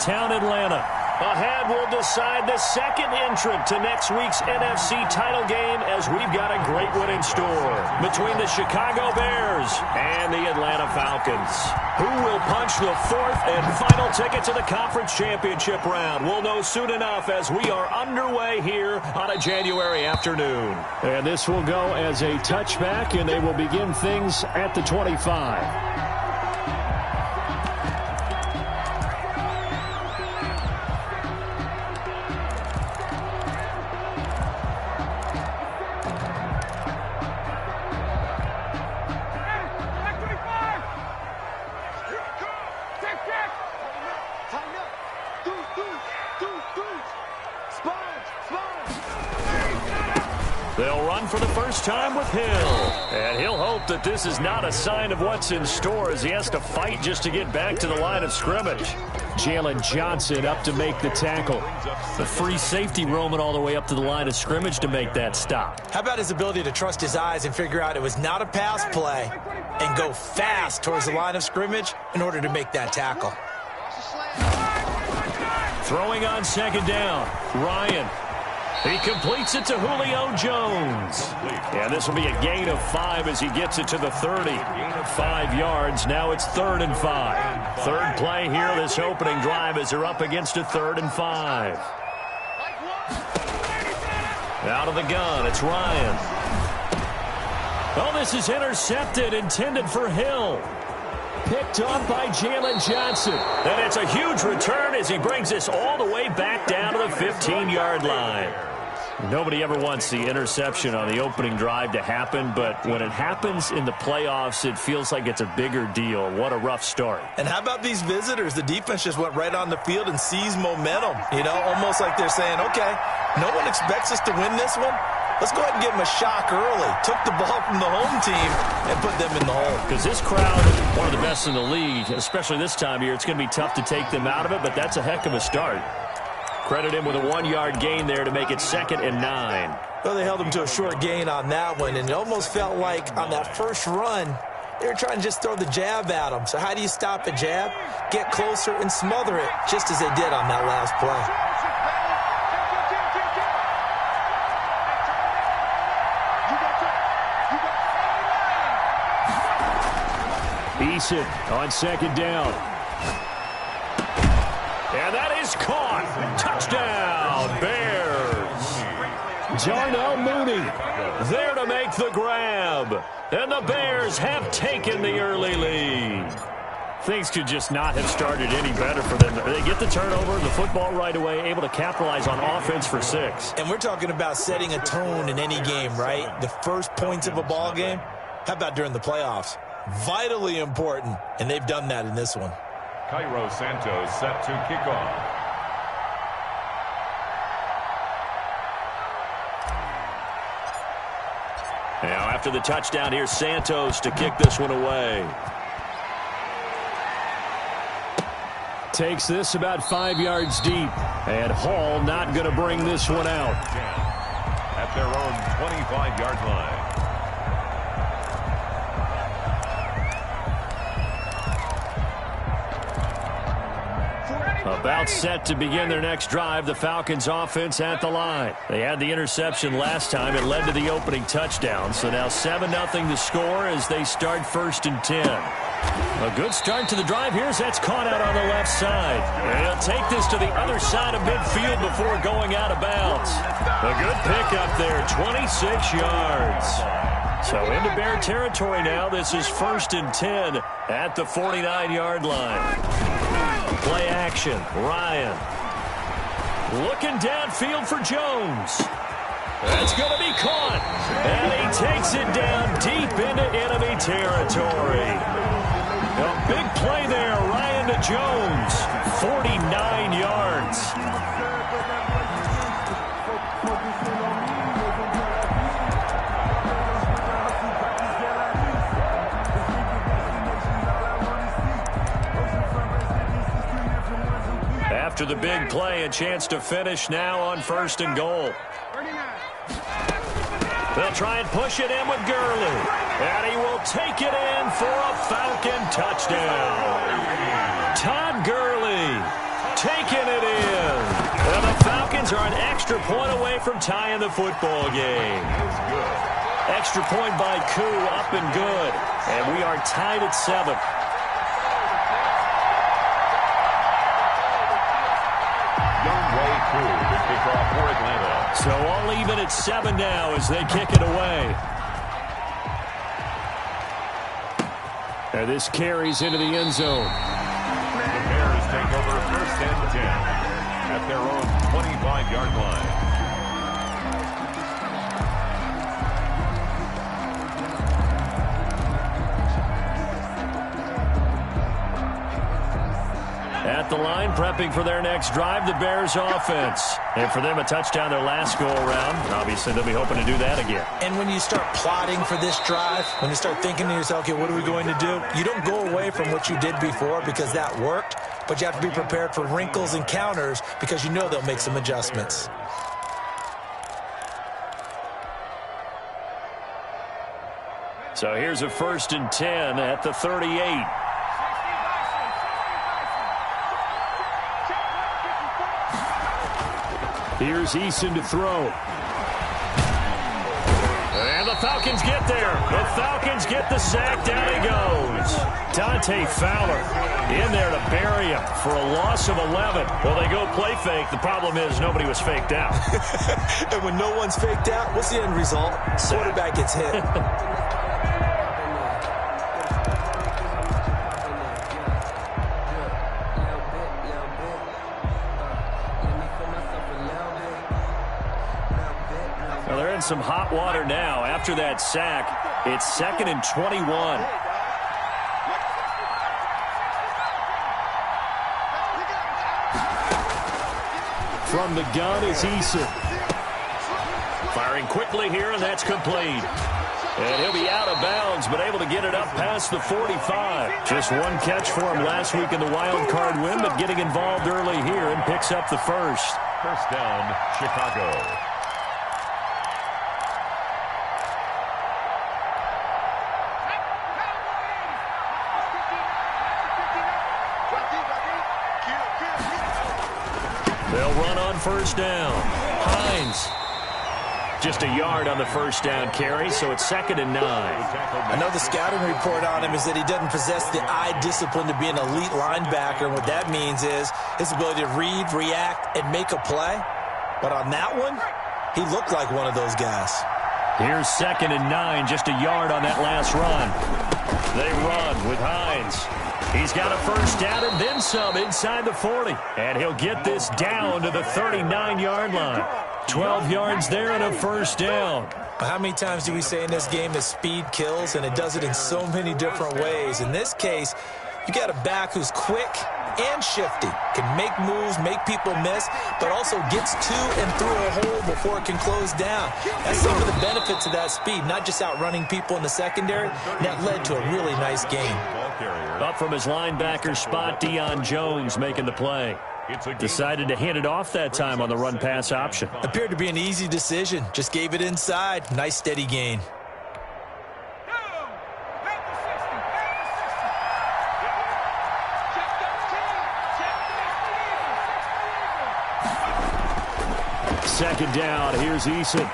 Town Atlanta. Ahead will decide the second entrant to next week's NFC title game as we've got a great one in store between the Chicago Bears and the Atlanta Falcons. Who will punch the fourth and final ticket to the conference championship round? We'll know soon enough as we are underway here on a January afternoon. And this will go as a touchback, and they will begin things at the 25. They'll run for the first time with Hill. And he'll hope that this is not a sign of what's in store as he has to fight just to get back to the line of scrimmage. Jalen Johnson up to make the tackle. The free safety roaming all the way up to the line of scrimmage to make that stop. How about his ability to trust his eyes and figure out it was not a pass play and go fast towards the line of scrimmage in order to make that tackle. Throwing on second down, Ryan. He completes it to Julio Jones. And this will be a gain of 5 as he gets it to the 30. 5 yards. Now it's 3rd and 5. Third play here this opening drive as they're up against a 3rd and 5. Out of the gun, it's Ryan. Oh, this is intercepted, intended for Hill. Picked off by Jalen Johnson. And it's a huge return as he brings this all the way back down to the 15-yard line. Nobody ever wants the interception on the opening drive to happen, but when it happens in the playoffs, it feels like it's a bigger deal. What a rough start. And how about these visitors? The defense just went right on the field and seized momentum. You know, almost like they're saying, okay, no one expects us to win this one. Let's go ahead and give them a shock early. Took the ball from the home team and put them in the hole. Because this crowd, one of the best in the league, especially this time of year, it's going to be tough to take them out of it, but that's a heck of a start. Credit him with a 1-yard gain there to make it 2nd and 9. Well, they held him to a short gain on that one, and it almost felt like on that first run, they were trying to just throw the jab at him. So how do you stop a jab? Get closer and smother it, just as they did on that last play. Eason on second down. And that is caught. Touchdown, Bears. Darnell Mooney there to make the grab. And the Bears have taken the early lead. Things could just not have started any better for them. They get the turnover, the football right away, able to capitalize on offense for 6. And we're talking about setting a tone in any game, right? The first points of a ball game. How about during the playoffs? Vitally important, and they've done that in this one. Cairo Santos set to kick off. Now after the touchdown, here's Santos to kick this one away. Takes this about 5 yards deep, and Hall not going to bring this one out. At their own 25-yard line. About set to begin their next drive, the Falcons offense at the line. They had the interception last time. It led to the opening touchdown. So now 7-0 the score as they start 1st and 10. A good start to the drive here as that's caught out on the left side. And he'll take this to the other side of midfield before going out of bounds. A good pickup there, 26 yards. So into Bear territory now. This is 1st and 10 at the 49-yard line. Play action, Ryan. Looking downfield for Jones. That's going to be caught. And he takes it down deep into enemy territory. A big play there, Ryan to Jones. 49 yards. After the big play, a chance to finish now on 1st and goal. They'll try and push it in with Gurley. And he will take it in for a Falcon touchdown. Todd Gurley, taken it in. And the Falcons are an extra point away from tying the football game. Extra point by Koo, up and good. And we are tied at 7. For Atlanta. So all even at 7 now as they kick it away. And this carries into the end zone. The Bears take over 1st and 10 at their own 25-yard line. At the line, prepping for their next drive, the Bears offense. And for them, a touchdown their last go-around. Obviously, they'll be hoping to do that again. And when you start plotting for this drive, when you start thinking to yourself, okay, what are we going to do? You don't go away from what you did before because that worked, but you have to be prepared for wrinkles and counters because you know they'll make some adjustments. So here's a 1st and 10 at the 38. Here's Eason to throw. And the Falcons get there. The Falcons get the sack. Down he goes. Dante Fowler in there to bury him for a loss of 11. Well, they go play fake. The problem is nobody was faked out. And when no one's faked out, what's the end result? Quarterback gets hit. Some hot water now after that sack. It's 2nd and 21. From the gun is Eason. Firing quickly here, and that's complete. And he'll be out of bounds, but able to get it up past the 45. Just one catch for him last week in the wild card win, but getting involved early here and picks up the first. 1st down, Chicago. They'll run on 1st down. Hines. Just a yard on the 1st down carry, so it's 2nd and 9. I know the scouting report on him is that he doesn't possess the eye discipline to be an elite linebacker, and what that means is his ability to read, react, and make a play. But on that one, he looked like one of those guys. Here's 2nd and 9, just a yard on that last run. They run with Hines. He's got a 1st down and then some inside the 40. And he'll get this down to the 39-yard line. 12 yards there and a 1st down. How many times do we say in this game that speed kills, and it does it in so many different ways? In this case, you got a back who's quick and shifty, can make moves, make people miss, but also gets to and through a hole before it can close down. That's some of the benefits of that speed, not just outrunning people in the secondary. That led to a really nice game. Up from his linebacker spot, Deion Jones making the play. Decided to hand it off that time on the run-pass option. Appeared to be an easy decision. Just gave it inside. Nice steady gain. Second down, here's Eason.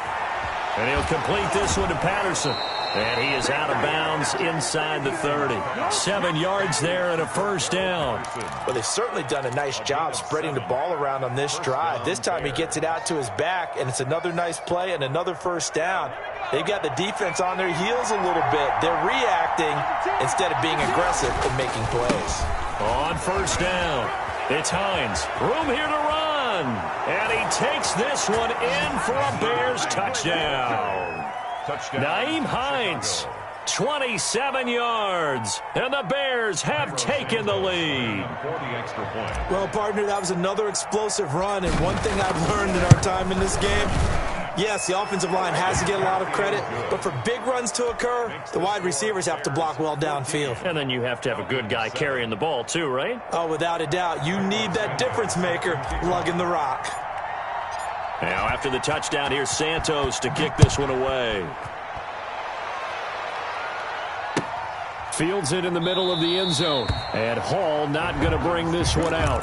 And he'll complete this one to Patterson. And he is out of bounds inside the 30. 7 yards there and a 1st down. Well, they've certainly done a nice job spreading the ball around on this drive. This time he gets it out to his back, and it's another nice play and another 1st down. They've got the defense on their heels a little bit. They're reacting instead of being aggressive and making plays. On 1st down, it's Hines. Room here to run. And he takes this one in for a Bears touchdown. Nyheim Hines, 27 yards, and the Bears have taken the lead. Well, partner, that was another explosive run, and one thing I've learned in our time in this game, yes, the offensive line has to get a lot of credit, but for big runs to occur, the wide receivers have to block well downfield. And then you have to have a good guy carrying the ball too, right? Oh, without a doubt. You need that difference maker lugging the rock. Now, after the touchdown, here's Santos to kick this one away. Fields it in the middle of the end zone. And Hall not going to bring this one out.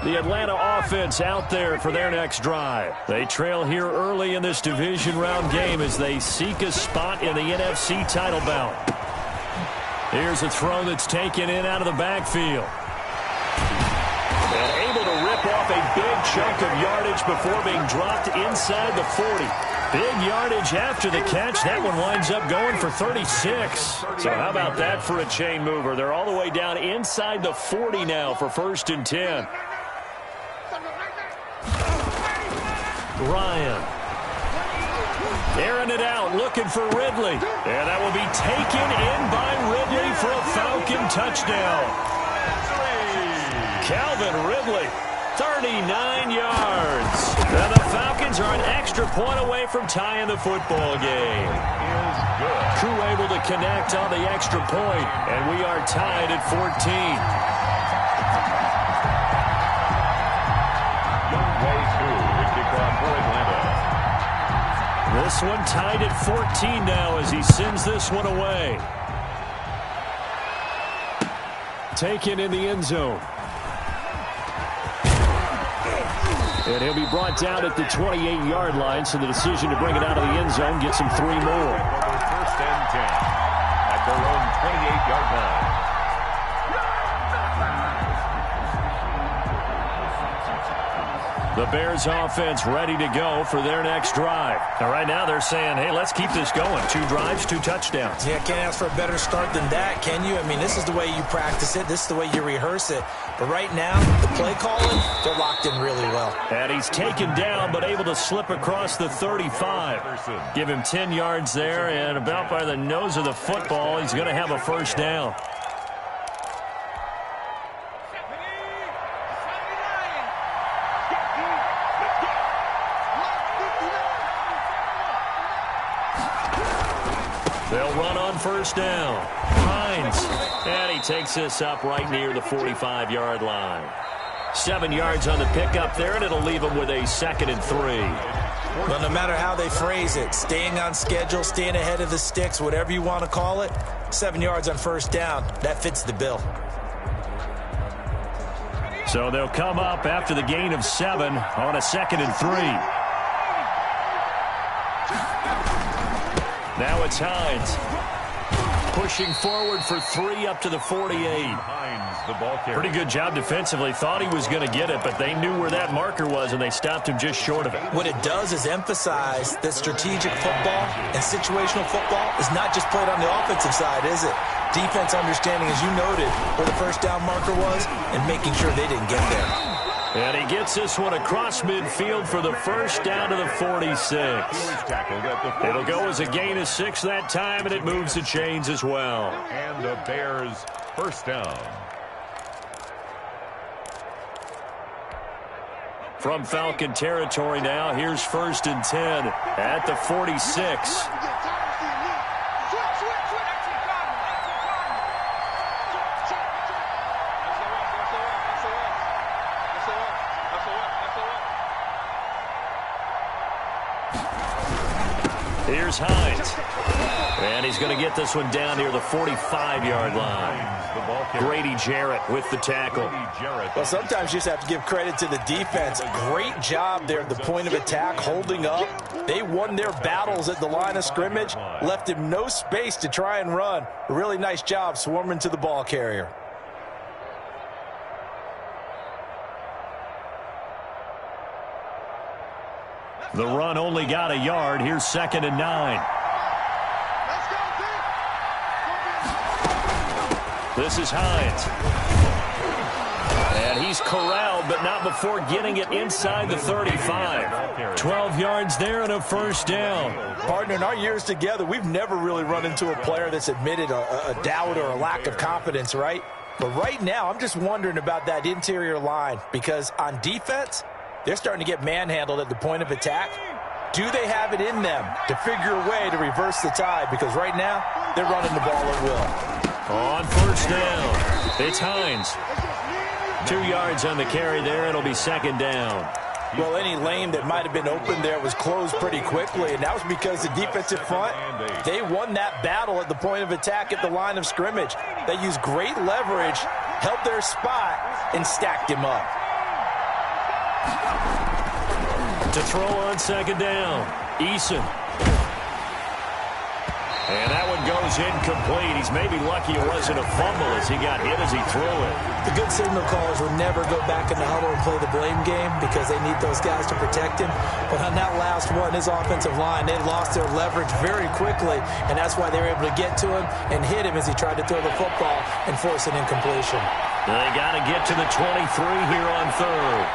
The Atlanta offense out there for their next drive. They trail here early in this division round game as they seek a spot in the NFC title bout. Here's a throw that's taken in out of the backfield. And able to rip off a big chunk of yardage before being dropped inside the 40. Big yardage after the catch. That one winds up going for 36. So how about that for a chain mover? They're all the way down inside the 40 now for 1st and 10. Ryan. Airing it out, looking for Ridley. And that will be taken in by Ridley for a Falcon touchdown. Calvin Ridley, 39 yards. And the Falcons are an extra point away from tying the football game. Crew able to connect on the extra point, and we are tied at 14. This one tied at 14 now as he sends this one away. Taken in the end zone. And he'll be brought down at the 28-yard line, so the decision to bring it out of the end zone gets him 3 more. 1st and 10 at their own 28-yard line. The Bears offense ready to go for their next drive. Now, right now they're saying, hey, let's keep this going. 2 drives, 2 touchdowns. Yeah, can't ask for a better start than that, can you? I mean, this is the way you practice it. This is the way you rehearse it. But right now, the play calling, they're locked in really well. And he's taken down, but able to slip across the 35. Give him 10 yards there, and about by the nose of the football, he's going to have a 1st down. They'll run on 1st down. Hines. And he takes this up right near the 45-yard line. 7 yards on the pickup there, and it'll leave him with a 2nd and 3. Well, no matter how they phrase it, staying on schedule, staying ahead of the sticks, whatever you want to call it, 7 yards on 1st down, that fits the bill. So they'll come up after the gain of 7 on a 2nd and 3. Now it's Hines. Pushing forward for 3 up to the 48. Pretty good job defensively. Thought he was going to get it, but they knew where that marker was, and they stopped him just short of it. What it does is emphasize that strategic football and situational football is not just played on the offensive side, is it? Defense understanding, as you noted, where the 1st down marker was and making sure they didn't get there. And he gets this one across midfield for the 1st down to the 46. It'll go as a gain of 6 that time, and it moves the chains as well. And the Bears 1st down. From Falcon territory now, here's 1st and 10 at the 46. Here's Hines. And he's going to get this one down near the 45-yard line. Grady Jarrett with the tackle. Well, sometimes you just have to give credit to the defense. Great job there at the point of attack, holding up. They won their battles at the line of scrimmage, left him no space to try and run. A really nice job swarming to the ball carrier. The run only got a yard. Here's 2nd and 9. This is Hines. And he's corralled, but not before getting it inside the 35. 12 yards there and a 1st down. Partner, in our years together, we've never really run into a player that's admitted a doubt or a lack of confidence, right? But right now, I'm just wondering about that interior line, because on defense, they're starting to get manhandled at the point of attack. Do they have it in them to figure a way to reverse the tide? Because right now, they're running the ball at will. On 1st down, it's Hines. 2 yards on the carry there. It'll be 2nd down. Well, any lane that might have been open there was closed pretty quickly, and that was because the defensive front, they won that battle at the point of attack at the line of scrimmage. They used great leverage, held their spot, and stacked him up. To throw on second down. Eason. And that one goes incomplete. He's maybe lucky it wasn't a fumble as he got hit as he threw it. The good signal callers will never go back in the huddle and play the blame game because they need those guys to protect him. But on that last one, his offensive line, they lost their leverage very quickly, and that's why they were able to get to him and hit him as he tried to throw the football and force an incompletion. They got to get to the 23 here on third.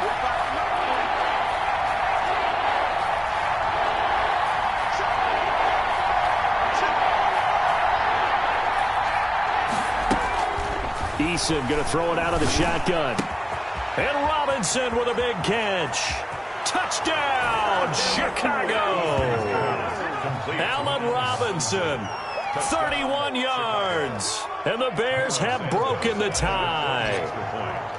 Eason going to throw it out of the shotgun. And Robinson with a big catch. Touchdown, Chicago. Allen Robinson, 31 yards. And the Bears have broken the tie.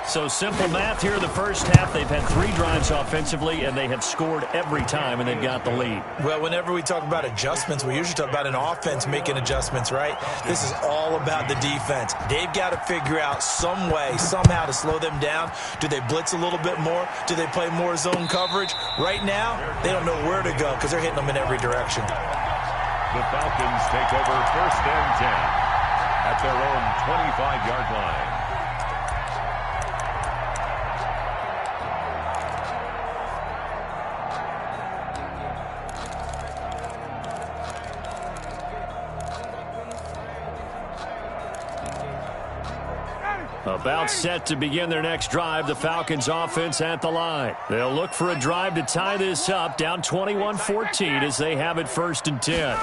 So simple math here in the first half. They've had 3 drives offensively, and they have scored every time, and they've got the lead. Well, whenever we talk about adjustments, we usually talk about an offense making adjustments, right? This is all about the defense. They've got to figure out some way, somehow to slow them down. Do they blitz a little bit more? Do they play more zone coverage? Right now, they don't know where to go because they're hitting them in every direction. The Falcons take over 1st and 10 at their own 25-yard line. About set to begin their next drive, the Falcons offense at the line. They'll look for a drive to tie this up, down 21-14 as they have it 1st and 10.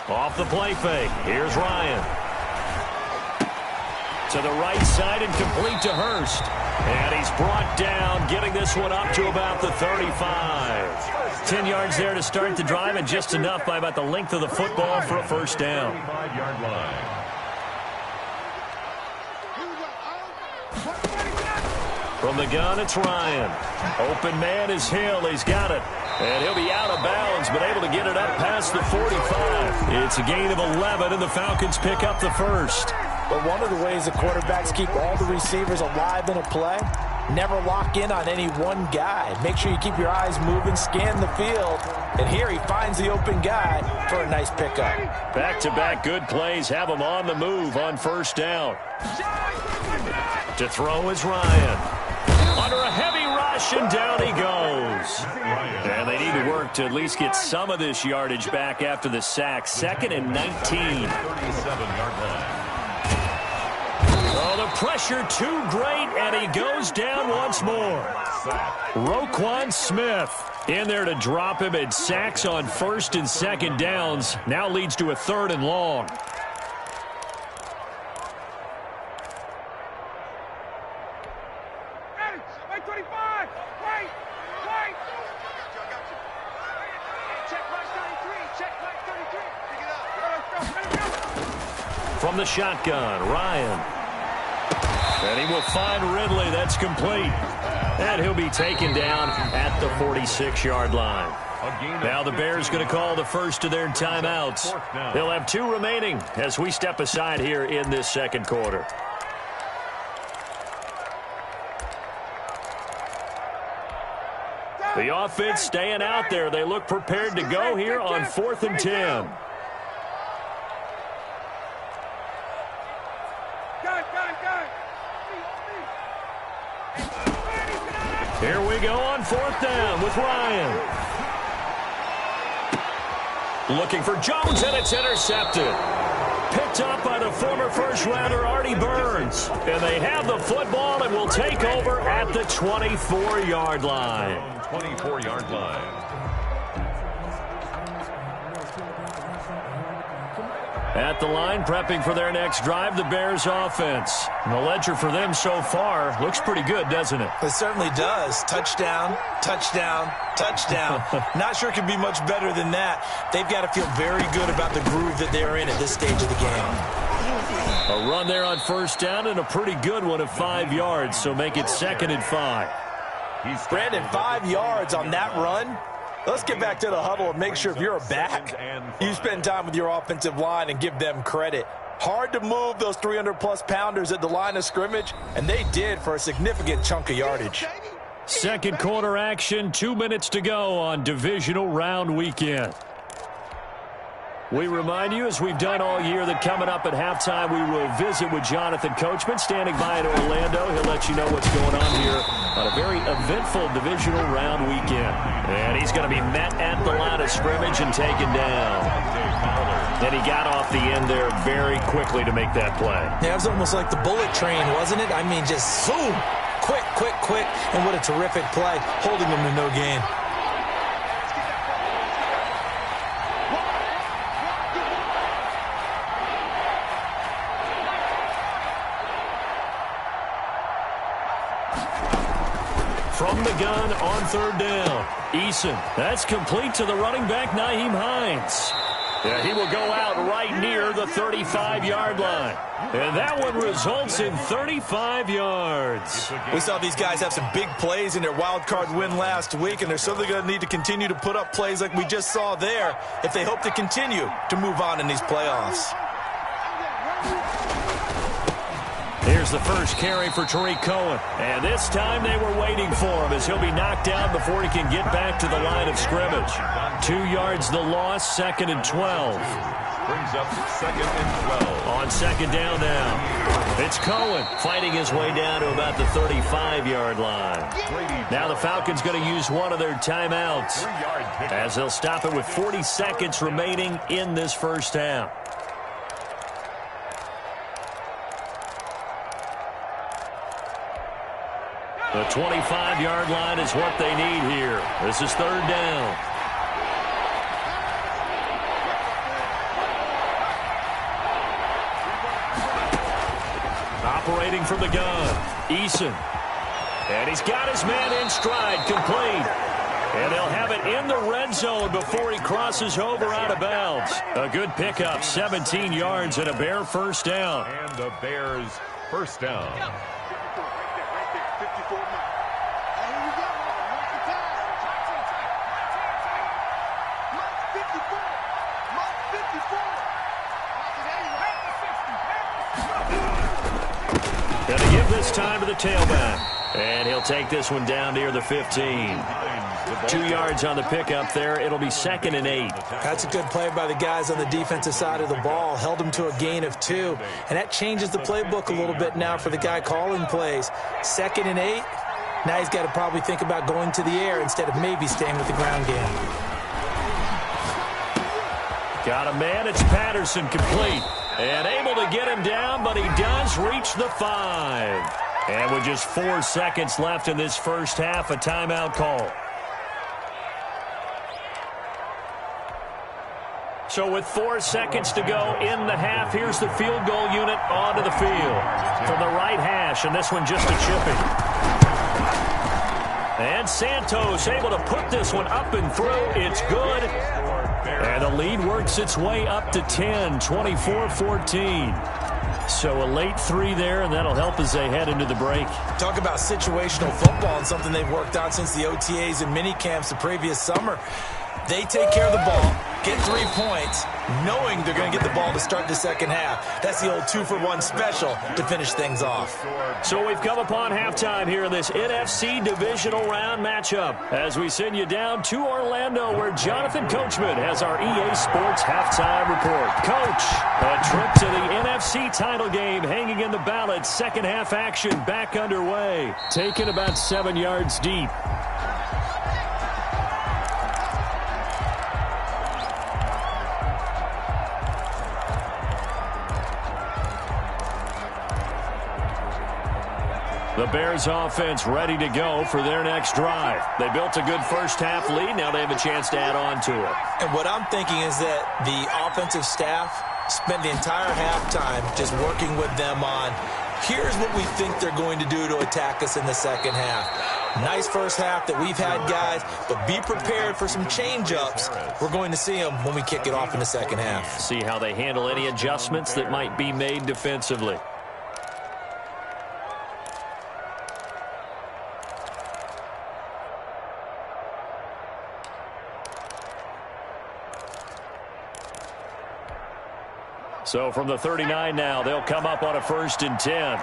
Off the play fake, here's Ryan. To the right side and complete to Hurst. And he's brought down, getting this one up to about the 35. 10 yards there to start the drive, and just enough by about the length of the football for a 1st down. 25-yard line. From the gun, it's Ryan. Open man is Hill. He's got it. And he'll be out of bounds, but able to get it up past the 45. It's a gain of 11, and the Falcons pick up the 1st. But one of the ways the quarterbacks keep all the receivers alive in a play, never lock in on any one guy. Make sure you keep your eyes moving, scan the field. And here he finds the open guy for a nice pickup. Back-to-back good plays have him on the move on 1st down. To throw is Ryan. Under a heavy rush, and down he goes. And they need to work to at least get some of this yardage back after the sack. 2nd and 19. 37-yard line. Oh, the pressure too great, and he goes down once more. Roquan Smith in there to drop him, and sacks on 1st and 2nd downs. Now leads to a 3rd and long. From the shotgun, Ryan. And he will find Ridley. That's complete. And he'll be taken down at the 46-yard line. Now the Bears going to call the first of their timeouts. They'll have 2 remaining as we step aside here in this 2nd quarter. The offense staying out there. They look prepared to go here on 4th and 10. Here we go on 4th down with Ryan. Looking for Jones, and it's intercepted. Picked up by the former first-rounder Artie Burns. And they have the football and will take over at the 24-yard line. 24-yard line. At the line, prepping for their next drive, the Bears offense. And the ledger for them so far looks pretty good, doesn't it? It certainly does. Touchdown, touchdown, touchdown. Not sure it could be much better than that. They've got to feel very good about the groove that they're in at this stage of the game. A run there on 1st down, and a pretty good one of 5 yards, so make it 2nd and 5. Brandon, 5 yards on that run. Let's get back to the huddle and make sure if you're a back, you spend time with your offensive line and give them credit. Hard to move those 300-plus pounders at the line of scrimmage, and they did for a significant chunk of yardage. Second quarter action, 2 minutes to go on divisional round weekend. We remind you, as we've done all year, that coming up at halftime, we will visit with Jonathan Coachman, standing by in Orlando. He'll let you know what's going on here on a very eventful divisional round weekend. And he's going to be met at the line of scrimmage and taken down. And he got off the end there very quickly to make that play. Yeah, it was almost like the bullet train, wasn't it? I mean, just zoom, quick, quick, quick, and what a terrific play, holding him to no gain. From the gun on third down, Eason. That's complete to the running back, Nyheim Hines. Yeah, he will go out right near the 35-yard line. And that one results in 35 yards. We saw these guys have some big plays in their wild card win last week, and they're certainly going to need to continue to put up plays like we just saw there if they hope to continue to move on in these playoffs. Here's the first carry for Tariq Cohen. And this time they were waiting for him as he'll be knocked down before he can get back to the line of scrimmage. 2 yards the loss, 2nd and 12. Brings up 2nd and 12. On second down now. It's Cohen fighting his way down to about the 35-yard line. Now the Falcons going to use one of their timeouts as they'll stop it with 40 seconds remaining in this first half. The 25-yard line is what they need here. This is third down. Operating from the gun, Eason. And he's got his man in stride, complete. And they'll have it in the red zone before he crosses over out of bounds. A good pickup, 17 yards and a Bear first down. And the Bears first down. Going to give this time to the tailback. And he'll take this one down near the 15. 2 yards on the pickup there. It'll be 2nd and 8. That's a good play by the guys on the defensive side of the ball. Held him to a gain of 2. And that changes the playbook a little bit now for the guy calling plays. 2nd and 8. Now he's got to probably think about going to the air instead of maybe staying with the ground game. Got a man. It's Patterson, complete. And able to get him down, but he does reach the 5. And with just 4 seconds left in this first half, a timeout call. So with 4 seconds to go in the half, here's the field goal unit onto the field. From the right hash, and this one just a chipping. And Santos able to put this one up and through. It's good. And the lead works its way up to 10, 24-14. So a late 3 there, and that'll help as they head into the break. Talk about situational football and something they've worked out since the OTAs and mini camps the previous summer. They take care of the ball, get 3 points, knowing they're going to get the ball to start the second half. That's the old 2-for-1 special to finish things off. So we've come upon halftime here in this NFC divisional round matchup as we send you down to Orlando where Jonathan Coachman has our EA Sports halftime report. Coach, a trip to the NFC title game hanging in the balance. Second half action back underway. Taken about 7 yards deep. The Bears offense ready to go for their next drive. They built a good first half lead. Now they have a chance to add on to it. And what I'm thinking is that the offensive staff spent the entire halftime just working with them on, here's what we think they're going to do to attack us in the second half. Nice first half that we've had, guys, but be prepared for some change-ups. We're going to see them when we kick it off in the second half. See how they handle any adjustments that might be made defensively. So from the 39 now, they'll come up on a 1st and 10.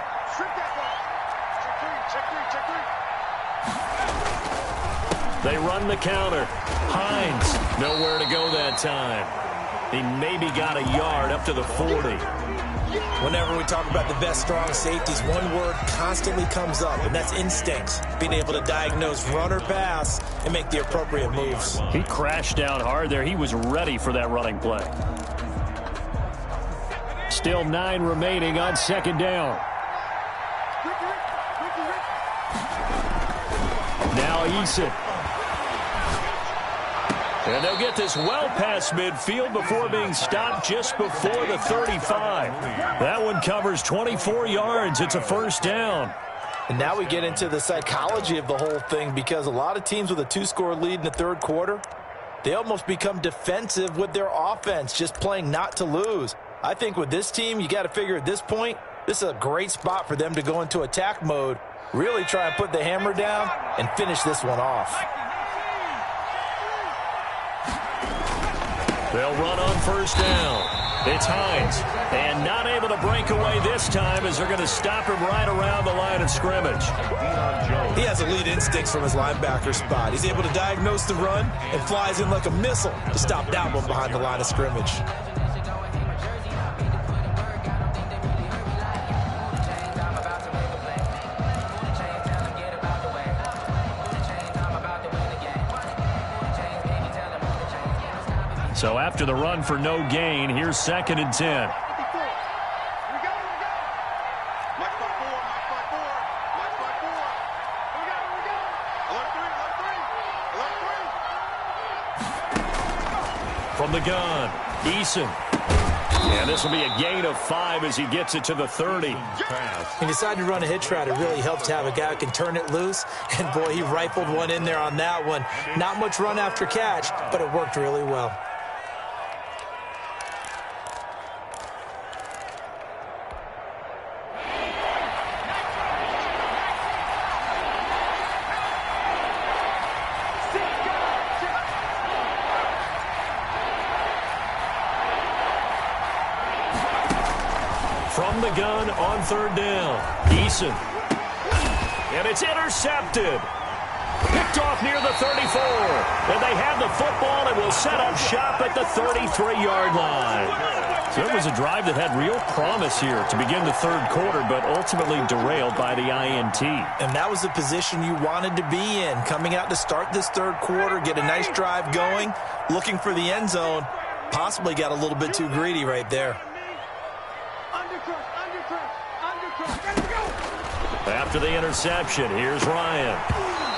They run the counter. Hines, nowhere to go that time. He maybe got a yard up to the 40. Whenever we talk about the best strong safeties, one word constantly comes up, and that's instincts. Being able to diagnose run or pass and make the appropriate moves. He crashed down hard there. He was ready for that running play. Still 9 remaining on second down. Now Eason. And they'll get this well past midfield before being stopped just before the 35. That one covers 24 yards. It's a first down. And now we get into the psychology of the whole thing, because a lot of teams with a 2-score lead in the third quarter, they almost become defensive with their offense, just playing not to lose. I think with this team, you got to figure at this point, this is a great spot for them to go into attack mode, really try and put the hammer down and finish this one off. They'll run on first down. It's Hines. And not able to break away this time as they're going to stop him right around the line of scrimmage. He has elite instincts from his linebacker spot. He's able to diagnose the run and flies in like a missile to stop that one behind the line of scrimmage. So after the run for no gain, here's 2nd and 10. From the gun, Eason. And this will be a gain of 5 as he gets it to the 30. He decided to run a hitch route. It really helped to have a guy who can turn it loose. And, boy, he rifled one in there on that one. Not much run after catch, but it worked really well. From the gun on third down, Eason. And it's intercepted. Picked off near the 34. And they have the football and will set up shop at the 33-yard line. So it was a drive that had real promise here to begin the third quarter, but ultimately derailed by the INT. And that was the position you wanted to be in, coming out to start this third quarter, get a nice drive going, looking for the end zone. Possibly got a little bit too greedy right there. After the interception, here's Ryan.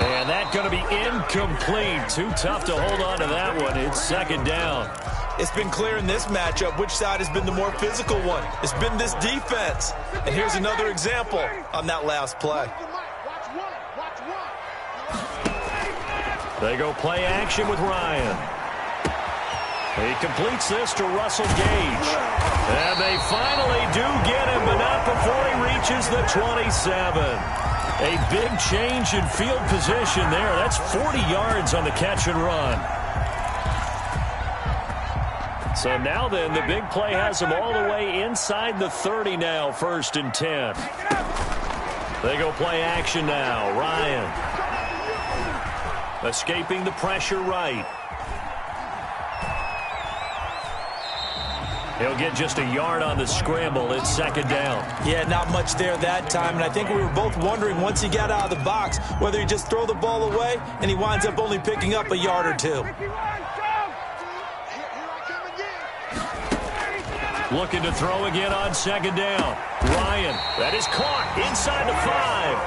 And that's going to be incomplete. Too tough to hold on to that one. It's 2nd down. It's been clear in this matchup which side has been the more physical one. It's been this defense. And here's another example on that last play. They go play action with Ryan. He completes this to Russell Gage. And they finally do get him, but not before he reaches the 27. A big change in field position there. That's 40 yards on the catch and run. So now then, the big play has him all the way inside the 30 now, 1st and 10. They go play action now. Ryan. Escaping the pressure right. He'll get just a yard on the scramble. It's 2nd down. Yeah, not much there that time. And I think we were both wondering once he got out of the box whether he just throw the ball away and he winds up only picking up a yard or two. Looking to throw again on 2nd down. Ryan, that is caught inside the 5.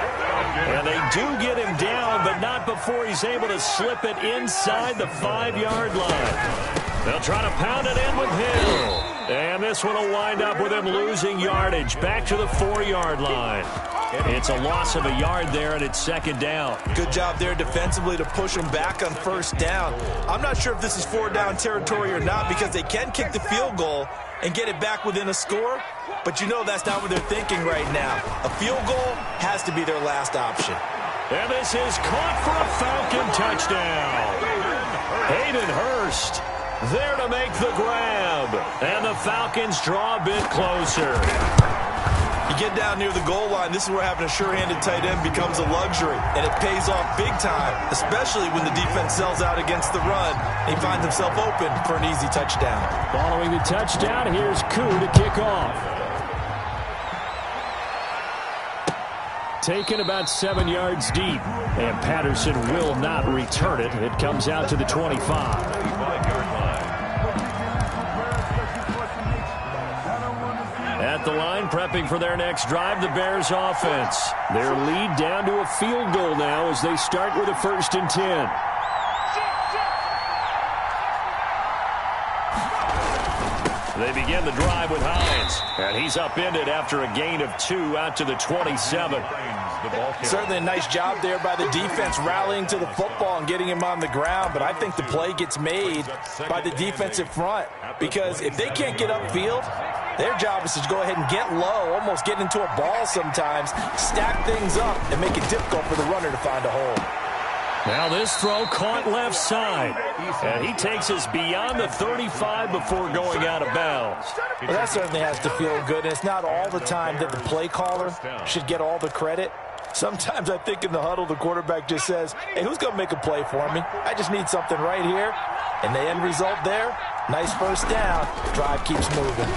And they do get him down, but not before he's able to slip it inside the 5-yard line. They'll try to pound it in with Hill. And this one will wind up with him losing yardage back to the 4-yard line. It's a loss of a yard there, and it's 2nd down. Good job there defensively to push him back on 1st down. I'm not sure if this is 4-down territory or not, because they can kick the field goal and get it back within a score, but you know that's not what they're thinking right now. A field goal has to be their last option. And this is caught for a Falcon touchdown. Hayden Hurst there to make the grab. And the Falcons draw a bit closer. You get down near the goal line, this is where having a sure-handed tight end becomes a luxury, and it pays off big time, especially when the defense sells out against the run. He finds himself open for an easy touchdown. Following the touchdown, here's Koo to kick off. Taken about 7 yards deep, and Patterson will not return it. It comes out to the 25. At the line, prepping for their next drive, the Bears offense. Their lead down to a field goal now as they start with a 1st and 10. They begin the drive with Hines, and he's upended after a gain of 2 out to the 27. Certainly a nice job there by the defense rallying to the football and getting him on the ground, but I think the play gets made by the defensive front because if they can't get upfield, their job is to go ahead and get low, almost get into a ball sometimes, stack things up, and make it difficult for the runner to find a hole. Now this throw caught left side, and he takes us beyond the 35 before going out of bounds. Well, that certainly has to feel good, and it's not all the time that the play caller should get all the credit. Sometimes I think in the huddle, the quarterback just says, hey, who's going to make a play for me? I just need something right here. And the end result there, nice 1st down. Drive keeps moving.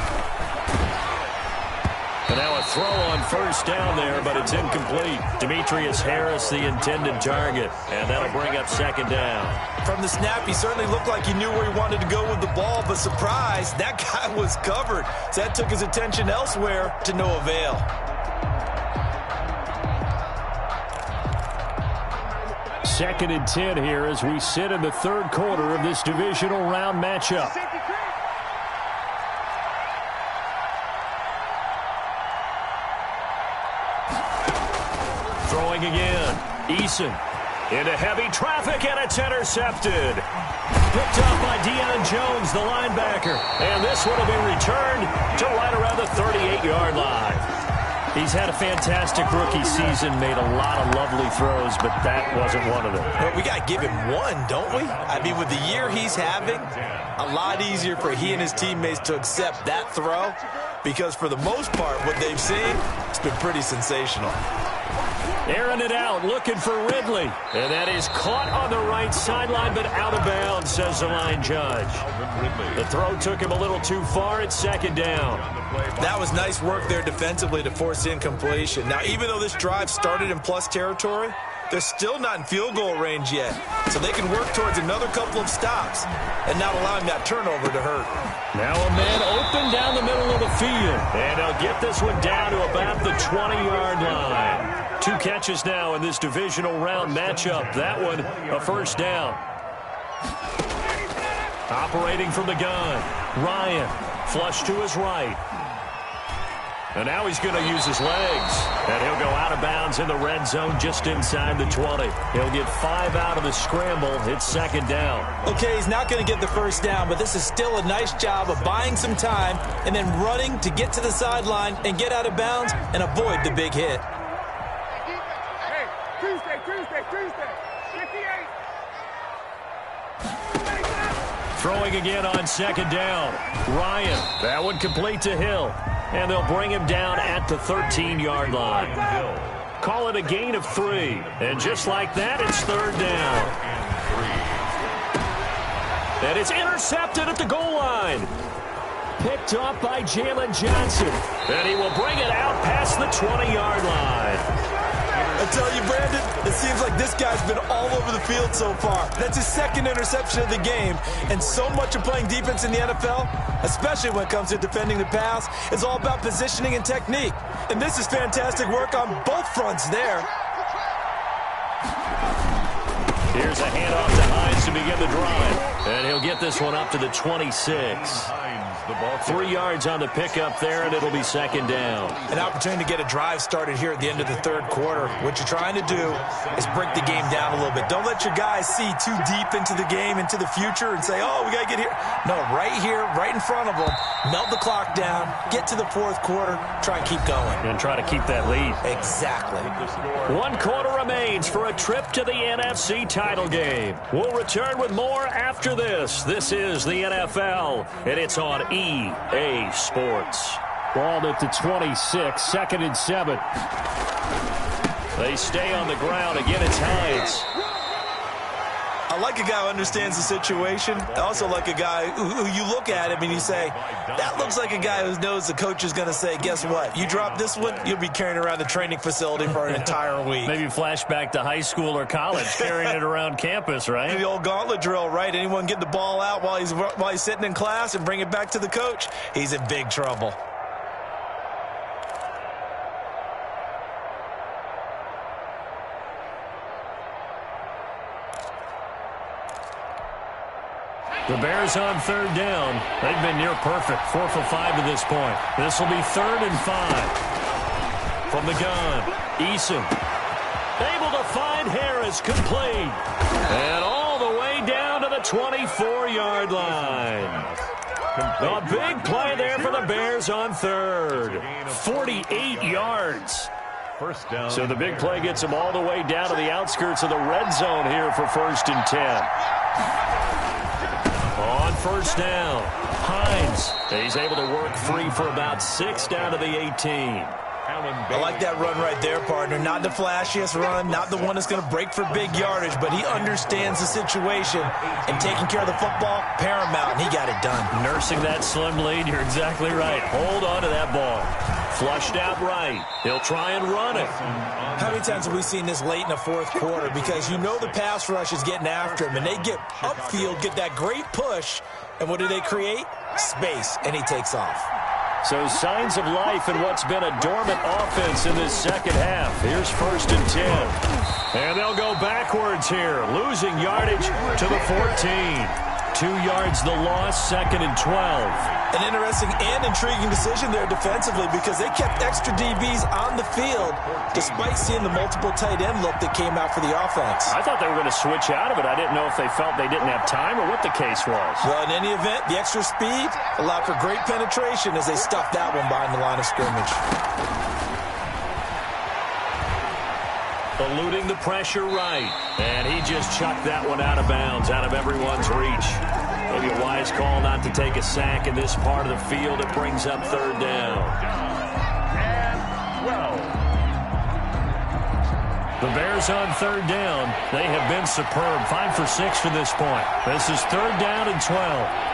And now a throw on 1st down there, but it's incomplete. Demetrius Harris, the intended target, and that'll bring up 2nd down. From the snap, he certainly looked like he knew where he wanted to go with the ball, but surprise, that guy was covered. So that took his attention elsewhere to no avail. 2nd and 10 here as we sit in the 3rd quarter of this divisional round matchup. Throwing again. Eason into heavy traffic, and it's intercepted. Picked up by Deion Jones, the linebacker. And this one will be returned to right around the 38-yard line. He's had a fantastic rookie season, made a lot of lovely throws, but that wasn't one of them. Well, we got to give him one, don't we? I mean, with the year he's having, a lot easier for he and his teammates to accept that throw because for the most part, what they've seen, it's been pretty sensational. Airing it out, looking for Ridley. And that is caught on the right sideline, but out of bounds, says the line judge. The throw took him a little too far. It's 2nd down. That was nice work there defensively to force incompletion. Now, even though this drive started in plus territory, they're still not in field goal range yet. So they can work towards another couple of stops and not allowing that turnover to hurt. Now a man open down the middle of the field. And they'll get this one down to about the 20-yard line. 2 catches now in this divisional round matchup. That one, a 1st down. Operating from the gun, Ryan, flush to his right. And now he's going to use his legs. And he'll go out of bounds in the red zone just inside the 20. He'll get 5 out of the scramble. It's 2nd down. Okay, he's not going to get the 1st down, but this is still a nice job of buying some time and then running to get to the sideline and get out of bounds and avoid the big hit. Throwing again on 2nd down. Ryan, that one complete to Hill. And they'll bring him down at the 13-yard line. Call it a gain of 3. And just like that, it's 3rd down. And it's intercepted at the goal line. Picked up by Jalen Johnson. And he will bring it out past the 20-yard line. I tell you, Brandon, it seems like this guy's been all over the field so far. That's his 2nd interception of the game. And so much of playing defense in the NFL, especially when it comes to defending the pass, is all about positioning and technique. And this is fantastic work on both fronts there. Here's a handoff to Hines to begin the drive. And he'll get this one up to the 26. 3 yards on the pickup there, and it'll be 2nd down. An opportunity to get a drive started here at the end of the 3rd quarter. What you're trying to do is break the game down a little bit. Don't let your guys see too deep into the game, into the future, and say, oh, we got to get here. No, right here, right in front of them, melt the clock down, get to the 4th quarter, try and keep going. And try to keep that lead. Exactly. 1 quarter remains for a trip to the NFC title game. We'll return with more after this. This is the NFL, and it's on EA Sports. Ball at the 26, 2nd and 7. They stay on the ground. Again, it's Hines. I like a guy who understands the situation. I also like a guy who you look at him and you say, that looks like a guy who knows the coach is going to say, guess what? You drop this one, you'll be carrying around the training facility for an entire week. Maybe flashback to high school or college, carrying it around campus, right? The old gauntlet drill, right? Anyone get the ball out while he's sitting in class and bring it back to the coach, he's in big trouble. The Bears on 3rd down. They've been near perfect. 4 for 5 to this point. This will be 3rd and 5. From the gun, Eason. Able to find Harris, complete. And all the way down to the 24-yard line. A big play there for the Bears on 3rd. 48 yards. First down. So the big play gets them all the way down to the outskirts of the red zone here for 1st and 10. On 1st down, Hines. He's able to work free for about 6 down to the 18. I like that run right there, partner. Not the flashiest run, not the one that's going to break for big yardage, but he understands the situation, and taking care of the football, paramount, and he got it done. Nursing that slim lead, you're exactly right. Hold on to that ball. Flushed out right. He'll try and run it. How many times have we seen this late in the 4th quarter? Because you know the pass rush is getting after him, and they get upfield, get that great push, and what do they create? Space, and he takes off. So signs of life in what's been a dormant offense in this second half. Here's 1st and 10. And they'll go backwards here, losing yardage to the 14. 2 yards the loss, 2nd and 12. An interesting and intriguing decision there defensively because they kept extra DBs on the field despite seeing the multiple tight end look that came out for the offense. I thought they were going to switch out of it. I didn't know if they felt they didn't have time or what the case was. Well, in any event, the extra speed allowed for great penetration as they stuffed that one behind the line of scrimmage. Eluding the pressure right. And he just chucked that one out of bounds, out of everyone's reach. Maybe a wise call not to take a sack in this part of the field. It brings up 3rd down. The Bears on 3rd down. They have been superb. 5 for 6 to this point. This is 3rd down and 12.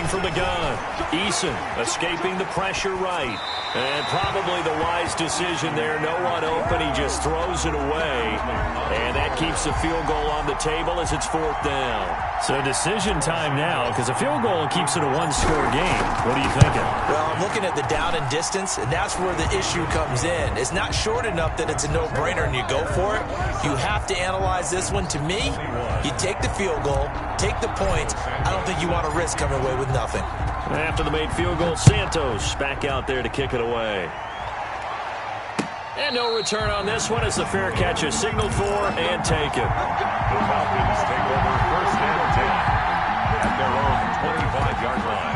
From the gun, Eason escaping the pressure right. And probably the wise decision there. No one open. He just throws it away. And that keeps the field goal on the table as it's 4th down. So decision time now because a field goal keeps it a 1-score game. What are you thinking? Well, I'm looking at the down and distance, and that's where the issue comes in. It's not short enough that it's a no-brainer and you go for it. You have to analyze this one. To me, you take the field goal, take the points. I don't think you want to risk coming away with nothing. After the made field goal, Santos back out there to kick it away. And no return on this one as the fair catch is signaled for and taken. The Falcons take over 1st and 10 at their own 25-yard line.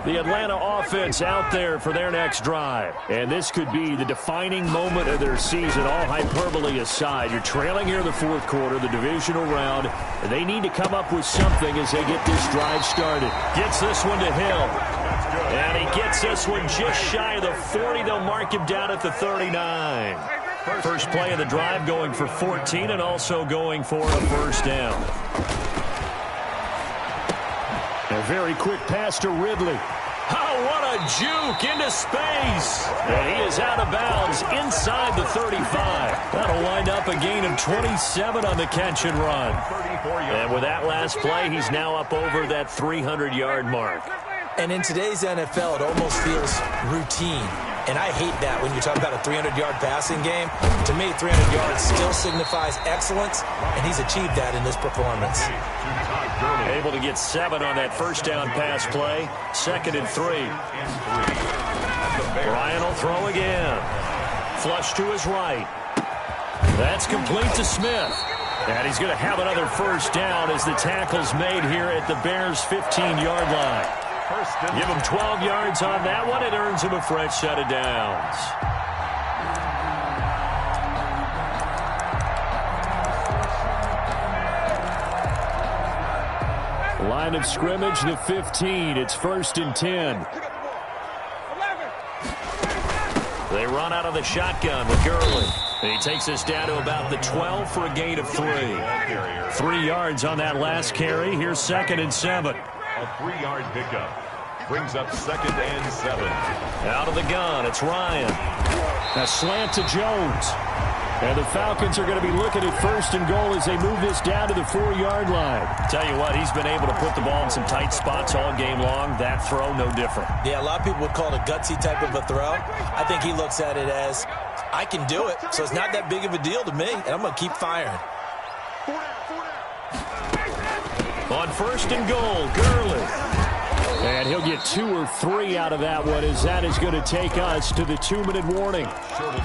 The Atlanta offense out there for their next drive. And this could be the defining moment of their season, all hyperbole aside. You're trailing here in the 4th quarter, the divisional round. And they need to come up with something as they get this drive started. Gets this one to Hill. And he gets this one just shy of the 40. They'll mark him down at the 39. First play of the drive going for 14 and also going for a 1st down. A very quick pass to Ridley. Oh, what a juke into space. And he is out of bounds inside the 35. That'll wind up a gain of 27 on the catch and run. And with that last play, he's now up over that 300-yard mark. And in today's NFL, it almost feels routine. And I hate that when you talk about a 300-yard passing game. To me, 300 yards still signifies excellence, and he's achieved that in this performance. Able to get 7 on that 1st down pass play. 2nd and 3. Ryan will throw again. Flush to his right. That's complete to Smith. And he's going to have another first down as the tackle's made here at the Bears' 15-yard line. Give him 12 yards on that one. It earns him a fresh set of downs. Line of scrimmage, the 15. It's 1st and 10. They run out of the shotgun with Gurley. And he takes us down to about the 12 for a gain of 3. 3 yards on that last carry. Here's 2nd and 7. A 3-yard pickup. Brings up 2nd and 7. Out of the gun, it's Ryan. A slant to Jones. And the Falcons are going to be looking at 1st and goal as they move this down to the 4-yard line. Tell you what, he's been able to put the ball in some tight spots all game long. That throw, no different. Yeah, a lot of people would call it a gutsy type of a throw. I think he looks at it as, I can do it, so it's not that big of a deal to me, and I'm going to keep firing. On 1st and goal, Gurley. And he'll get 2 or 3 out of that one as that is going to take us to the 2-minute warning.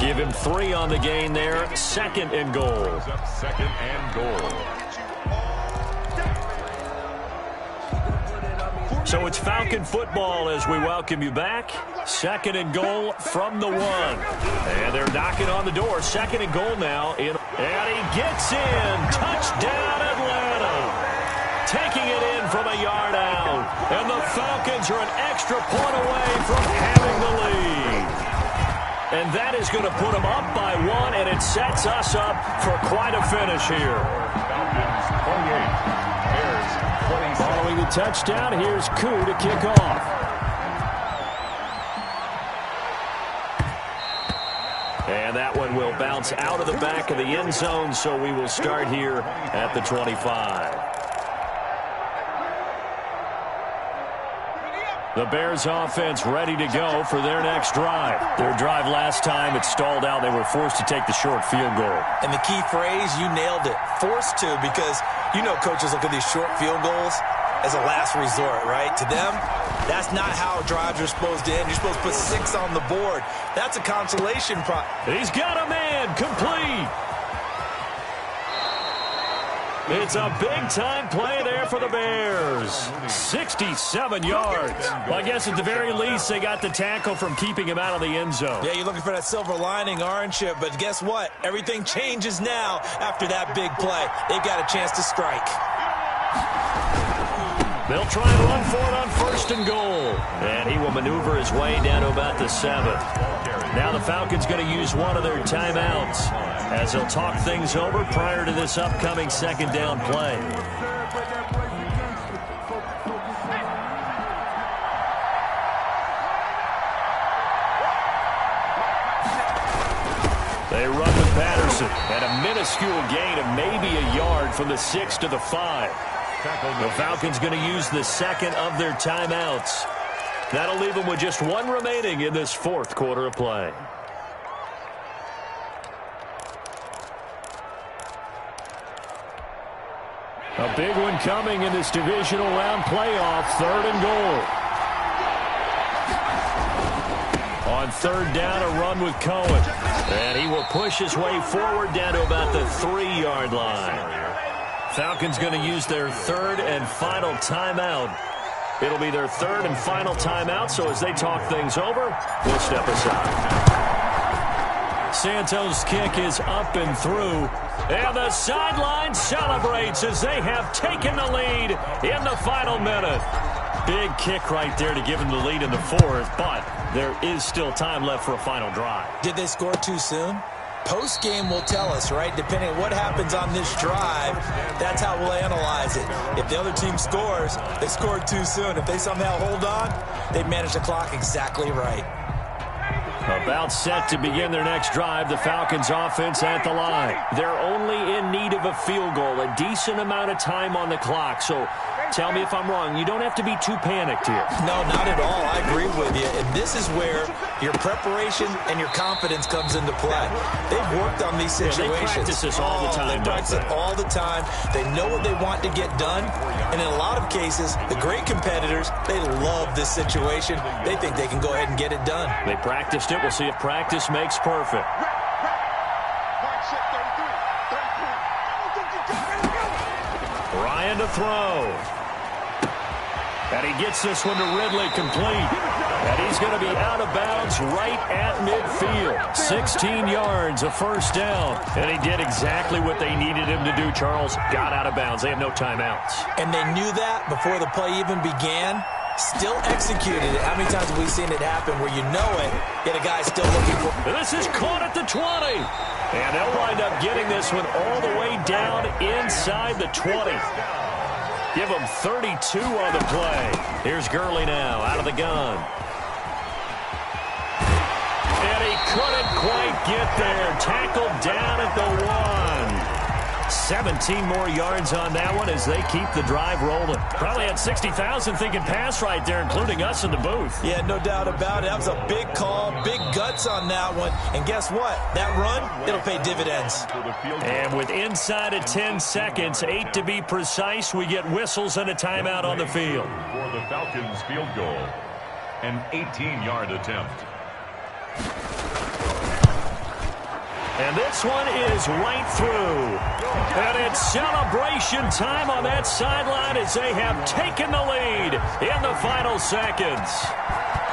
Give him 3 on the gain there. 2nd and goal. 2nd and goal. So it's Falcon football as we welcome you back. 2nd and goal from the 1. And they're knocking on the door. 2nd and goal now. And he gets in. Touchdown, Atlanta. Taking it in from a yard out. And the Falcons are an extra point away from having the lead. And that is going to put them up by 1, and it sets us up for quite a finish here. Falcons 28, Bears 27. Following the touchdown, here's Koo to kick off. And that one will bounce out of the back of the end zone, so we will start here at the 25. The Bears offense ready to go for their next drive. Their drive last time, it stalled out. They were forced to take the short field goal. And the key phrase, you nailed it, forced to, because you know coaches look at these short field goals as a last resort, right? To them, that's not how drives are supposed to end. You're supposed to put 6 on the board. That's a consolation prize. He's got a man, complete. It's a big-time play there for the Bears. 67 yards. Well, I guess at the very least, they got the tackle from keeping him out of the end zone. Yeah, you're looking for that silver lining, aren't you? But guess what? Everything changes now after that big play. They've got a chance to strike. They'll try and run for it on 1st and goal. And he will maneuver his way down to about the 7. Now the Falcons going to use one of their timeouts as they'll talk things over prior to this upcoming 2nd down play. They run with Patterson at a minuscule gain of maybe a yard from the 6 to the 5. The Falcons going to use the 2nd of their timeouts. That'll leave them with just 1 remaining in this 4th quarter of play. A big one coming in this divisional round playoff. 3rd and goal. On 3rd down, a run with Cohen. And he will push his way forward down to about the 3-yard line. Falcons going to use their 3rd and final timeout. It'll be their 3rd and final timeout, so as they talk things over, we'll step aside. Santos' kick is up and through. And the sideline celebrates as they have taken the lead in the final minute. Big kick right there to give them the lead in the 4th, but there is still time left for a final drive. Did they score too soon? Post-game will tell us, right? Depending on what happens on this drive, that's how we'll analyze it. If the other team scores, they scored too soon. If they somehow hold on, they manage the clock exactly right. About set to begin their next drive, the Falcons offense at the line. They're only in need of a field goal, a decent amount of time on the clock. So tell me if I'm wrong. You don't have to be too panicked here. No, not at all. I agree with you. And this is where your preparation and your confidence comes into play. They've worked on these situations. Yeah, they practice this all the time. They practice it all the time. They know what they want to get done. And in a lot of cases, the great competitors, they love this situation. They think they can go ahead and get it done. They practiced it. We'll see if practice makes perfect. throw. And he gets this one to Ridley complete. And he's going to be out of bounds right at midfield. 16 yards, a first down. And he did exactly what they needed him to do, Charles. Got out of bounds. They have no timeouts. And they knew that before the play even began. Still executed it. How many times have we seen it happen where you know it, yet a guy's still looking for... This is caught at the 20. And they'll wind up getting this one all the way down inside the 20. Give him 32 on the play. Here's Gurley now out of the gun. And he couldn't quite get there. Tackled down at the 1. 17 more yards on that one as they keep the drive rolling. Probably had 60,000 thinking pass right there, including us in the booth. Yeah, no doubt about it. That was a big call, big guts on that one. And guess what? That run, it'll pay dividends. And with inside of 10 seconds, 8 to be precise, we get whistles and a timeout on the field. For the Falcons field goal, an 18-yard attempt. And this one is right through. And it's celebration time on that sideline as they have taken the lead in the final seconds.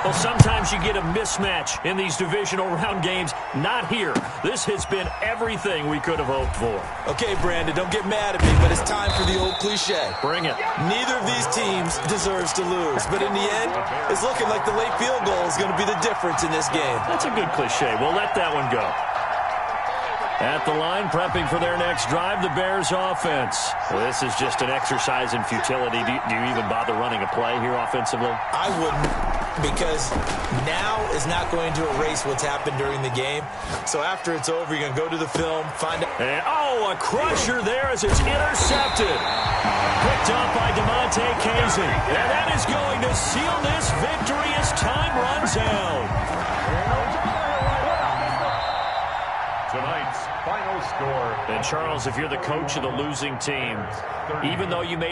Well, sometimes you get a mismatch in these divisional round games. Not here. This has been everything we could have hoped for. Okay, Brandon, don't get mad at me, but it's time for the old cliche. Bring it. Neither of these teams deserves to lose, but in the end, it's looking like the late field goal is going to be the difference in this game. That's a good cliche. We'll let that one go. At the line, prepping for their next drive, the Bears offense. Well, this is just an exercise in futility. Do you even bother running a play here offensively? I wouldn't, because now is not going to erase what's happened during the game. So after it's over, you're going to go to the film, find out. And, oh, a crusher there as it's intercepted. Picked up by DeMonte Casey. And that is going to seal this victory as time runs out. Tonight's final score. And, Charles, if you're the coach of the losing team, even though you made